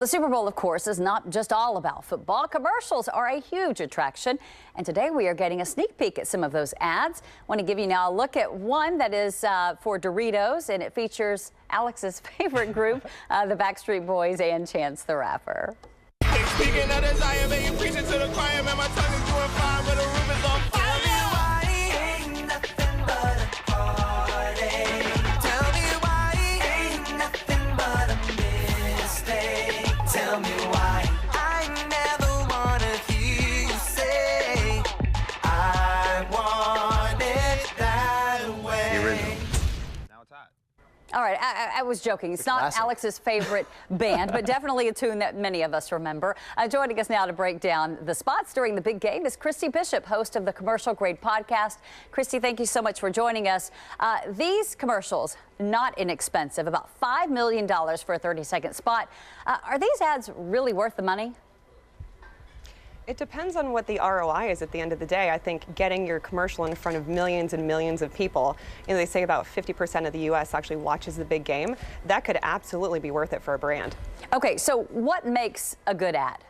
The Super Bowl, of course, is not just all about football. Commercials are a huge attraction, and today we are getting a sneak peek at some of those ads. I want to give you now a look at one that is for Doritos, and it features Alex's favorite group, the Backstreet Boys and Chance the Rapper. Speaking of desire, baby, preaching to the choir, man, my tongue is doing fine, but the room is on fire. All right, I was joking. It's not Alex's favorite band, but definitely a tune that many of us remember. Joining us now to break down the spots during the big game is Christie Bishop, host of the Commercial Grade podcast. Christie, thank you so much for joining us. These commercials, not inexpensive, about $5 million for a 30-second spot. Are these ads really worth the money? It depends on what the ROI is at the end of the day. I think getting your commercial in front of millions and millions of people, they say about 50% of the U.S. actually watches the big game. That could absolutely be worth it for a brand. Okay, so what makes a good ad?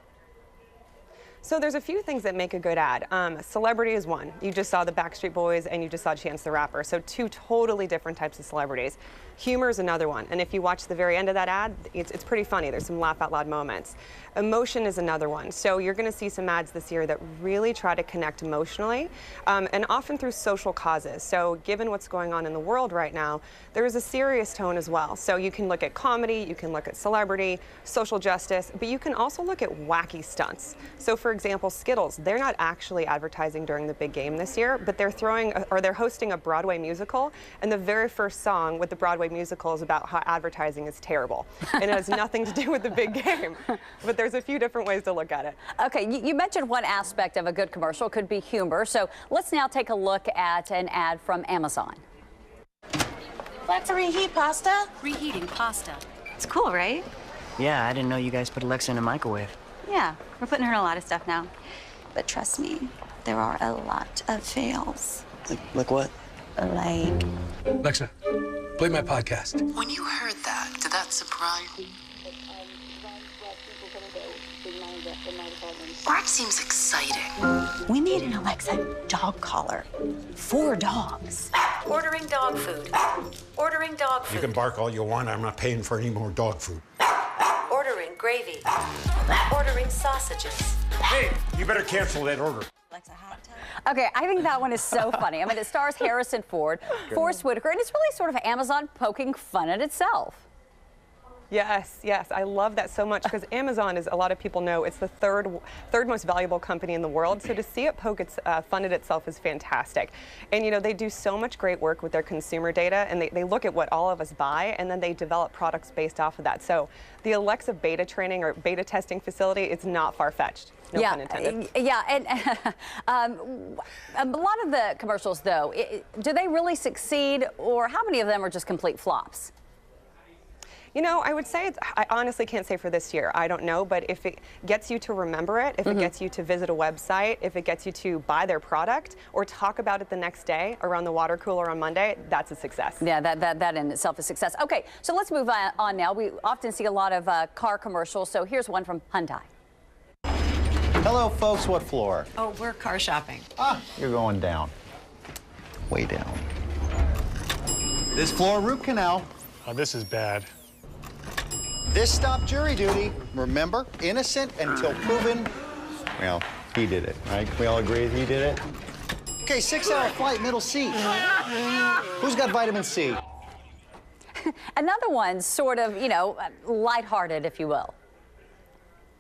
So there's a few things that make a good ad. Celebrity is one. You just saw the Backstreet Boys and you just saw Chance the Rapper. So two totally different types of celebrities. Humor is another one. And if you watch the very end of that ad, it's pretty funny. There's some laugh out loud moments. Emotion is another one. So you're going to see some ads this year that really try to connect emotionally, and often through social causes. So given what's going on in the world right now, there is a serious tone as well. So you can look at comedy, you can look at celebrity, social justice, but you can also look at wacky stunts. So for example, Skittles, they're not actually advertising during the big game this year, but they're hosting a Broadway musical, and the very first song with the Broadway musical is about how advertising is terrible. And it has nothing to do with the big game. But there's a few different ways to look at it. Okay, you mentioned one aspect of a good commercial could be humor. So let's now take a look at an ad from Amazon. Let's reheat pasta. Reheating pasta. It's cool, right? Yeah, I didn't know you guys put Alexa in a microwave. Yeah, we're putting her in a lot of stuff now. But trust me, there are a lot of fails. Like what? Like... Alexa, play my podcast. When you heard that, did that surprise you? Or it seems exciting. We need an Alexa dog collar. 4 dogs. Ordering dog food. Ordering dog food. You can bark all you want. I'm not paying for any more dog food. Ordering gravy. Ordering sausages. Hey, you better cancel that order. Okay, I think that one is so funny. I mean, it stars Harrison Ford, Forrest Whitaker, and it's really sort of Amazon poking fun at itself. Yes, yes, I love that so much because Amazon, as a lot of people know, it's the third most valuable company in the world. So to see it poke fun at itself is fantastic. And they do so much great work with their consumer data, and they look at what all of us buy, and then they develop products based off of that. So the Alexa beta training or beta testing facility is not far-fetched. No pun intended. Yeah, and a lot of the commercials, though, do they really succeed, or how many of them are just complete flops? I would say I honestly can't say for this year. I don't know, but if it gets you to remember it, if it gets you to visit a website, if it gets you to buy their product or talk about it the next day around the water cooler on Monday, that's a success. Yeah, that in itself is success. Okay, so let's move on now. We often see a lot of car commercials, so here's one from Hyundai. Hello, folks. What floor? Oh, we're car shopping. Ah, you're going down. Way down. This floor, root canal. Oh, this is bad. This stop, jury duty. Remember, innocent until proven. Well, he did it, right? We all agree he did it? Okay, 6-hour flight, middle seat. Who's got vitamin C? Another one sort of, lighthearted, if you will.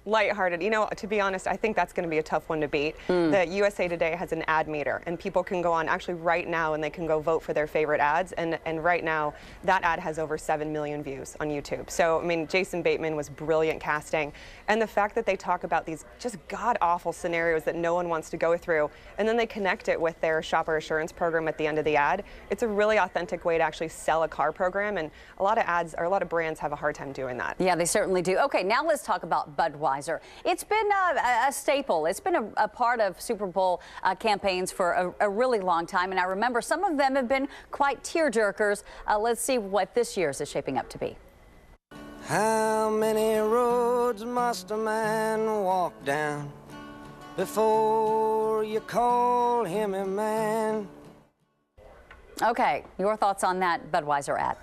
Lighthearted. To be honest, I think that's going to be a tough one to beat. The USA Today has an ad meter, and people can go on actually right now and they can go vote for their favorite ads. And right now, that ad has over 7 million views on YouTube. So, I mean, Jason Bateman was brilliant casting. And the fact that they talk about these just god-awful scenarios that no one wants to go through, and then they connect it with their shopper assurance program at the end of the ad, it's a really authentic way to actually sell a car program. And a lot of ads, or a lot of brands have a hard time doing that. Yeah, they certainly do. Okay, now let's talk about Budweiser. It's been a staple. It's been a part of Super Bowl campaigns for a really long time, and I remember some of them have been quite tearjerkers. Let's see what this year's is shaping up to be. How many roads must a man walk down before you call him a man? Okay, your thoughts on that Budweiser ad?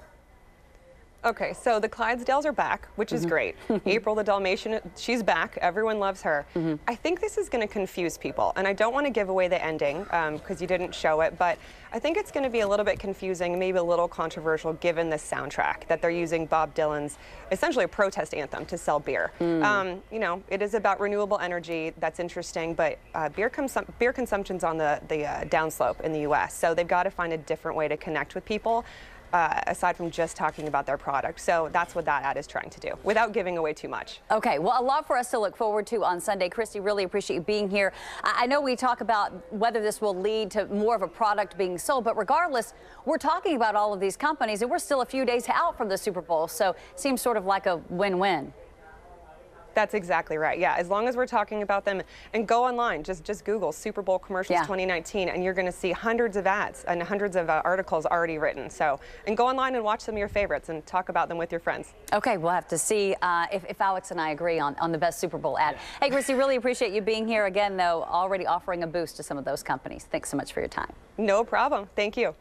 Okay, so the Clydesdales are back, which is great. April the Dalmatian, she's back. Everyone loves her. I think this is going to confuse people, and I don't want to give away the ending because you didn't show it, but I think it's going to be a little bit confusing, maybe a little controversial given the soundtrack that they're using Bob Dylan's, essentially a protest anthem to sell beer. You know, it is about renewable energy. That's interesting, but beer consumption's on the downslope in the U.S., so they've got to find a different way to connect with people. Aside from just talking about their product. So that's what that ad is trying to do, without giving away too much. Okay, well, a lot for us to look forward to on Sunday. Christie, really appreciate you being here. I know we talk about whether this will lead to more of a product being sold, but regardless, we're talking about all of these companies, and we're still a few days out from the Super Bowl, so it seems sort of like a win-win. That's exactly right. Yeah, as long as we're talking about them, and go online, just Google Super Bowl commercials 2019, and you're going to see hundreds of ads and hundreds of articles already written. So, and go online and watch some of your favorites and talk about them with your friends. Okay, we'll have to see if Alex and I agree on the best Super Bowl ad. Hey, Christie, really appreciate you being here again, though, already offering a boost to some of those companies. Thanks so much for your time. No problem. Thank you.